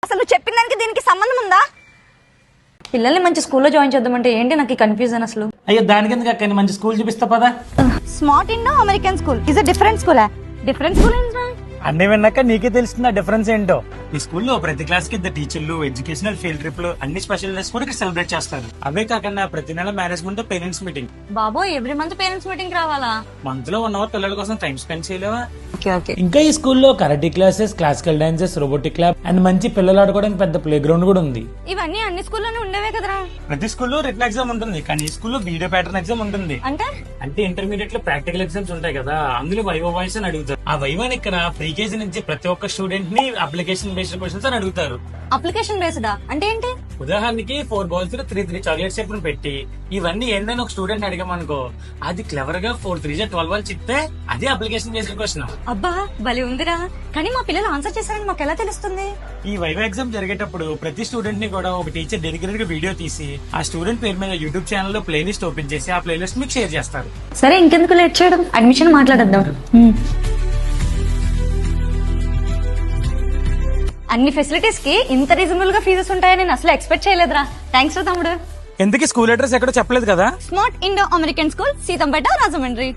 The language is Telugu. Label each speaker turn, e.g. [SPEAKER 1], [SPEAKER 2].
[SPEAKER 1] అసలు నువ్వు చెప్పిన దానికి దీనికి సంబంధం ఉందా?
[SPEAKER 2] పిల్లల్ని మంచి స్కూల్లో జాయిన్ చేద్దామంటే ఏంటి నాకు కన్ఫ్యూజన్ అసలు.
[SPEAKER 3] అయ్యో దానికి ఎందుకు అక్క, మంచి స్కూల్ చూపిస్తా పదా.
[SPEAKER 1] Smart Indo American school is a different school. Different school ఏంట్రా?
[SPEAKER 3] అన్ని విన్నాక నీకే తెలుస్తుంది ఆ డిఫరెన్స్ ఏంటో. ఈ స్కూల్లో ప్రతి క్లాస్ కి ఇద్దరు టీచర్లు, ఎడ్యుకేషనల్ ఫీల్డ్ ట్రిప్లు, అన్ని స్పెషల్ డేస్ కూడా ఇక్కడ సెలబ్రేట్ చేస్తారు. అవే కాకుండా ప్రతి నెల మేనేజ్మెంట్ తో పేరెంట్స్ మీటింగ్.
[SPEAKER 2] బాబోయ్, ఎవ్రీ మంత్ పేరెంట్స్ మీటింగ్ రావాలా?
[SPEAKER 3] మంత్ లో 1 అవర్ పిల్లల కోసం టైం స్పెండ్ చేయలేవా?
[SPEAKER 2] ఓకే.
[SPEAKER 3] ఇంకా ఈ స్కూల్లో karate classes, classical dances, robotic lab and మంచి పిల్లలు ఆడుకోవడానికి పెద్ద ప్లే గ్రౌండ్ కూడా ఉంది.
[SPEAKER 2] ఇవన్నీ అన్ని స్కూల్లోనే ఉండేవే కదరా?
[SPEAKER 3] ప్రతి స్కూల్లో రిటన్ ఎగ్జామ్ ఉంటుంది, కానీ ఈ స్కూల్లో వీడియో ప్యాటర్న్ ఎగ్జామ్ ఉంటుంది. అంటే ఇంటర్మీడియట్ లో ప్రాక్టికల్ ఎగ్జామ్స్ ఉంటాయి కదా, అందులో వైవో వాయిస్ అని అడుగుతారు. ఆ వైవాని ఇక్కడ ప్రీ కేజీ నుంచి ప్రతి ఒక్క స్టూడెంట్ ని అప్లికేషన్ బేస్డ్ క్వశ్చన్స్ అని అడుగుతారు.
[SPEAKER 2] అప్లికేషన్ బేస్డా అంటే ఏంటి?
[SPEAKER 3] ఉదాహరణకి 4 balls 3 చాక్లెట్స్ చెప్పిన పెట్టి ఇవన్నీ ఏంటని ఒక స్టూడెంట్ అడిగామనుకో, అది క్లవర్ గా 4 3 12 అని చెప్తే అదే అప్లికేషన్ బేస్డ్ క్వశ్చన్.
[SPEAKER 2] అబ్బా భలే ఉందిరా. కానీ మా పిల్లలు ఆన్సర్ చేశారని మాకు ఎలా తెలుస్తుంది?
[SPEAKER 3] ఈ వైవా ఎగ్జామ్ జరిగేటప్పుడు ప్రతి స్టూడెంట్ ని కూడా ఒక టీచర్ డెడికేటెడ్ గా వీడియో తీసి ఆ స్టూడెంట్ పేరు మీద యూట్యూబ్ ఛానల్ లో ప్లేలిస్ట్ ఓపెన్ చేసి ఆ ప్లేలిస్ట్ మీకు షేర్ చేస్తారు.
[SPEAKER 2] సరే, ఇంకెందుకు లేట్ చేయడం, అడ్మిషన్ మాట్లాడద్దాం. అన్ని ఫెసిలిటీస్ కి ఇంత రీజనబుల్ గా ఫీజెస్ ఉంటాయని నేను అసలు ఎక్స్పెక్ట్ చేయలేదురా. థ్యాంక్స్ రా తమ్ముడు.
[SPEAKER 3] ఎందుకు స్కూల్ అడ్రస్ ఎక్కడో చెప్పలేదు కదా?
[SPEAKER 1] Smart Indo American school, Seethampeta, Rajahmundry.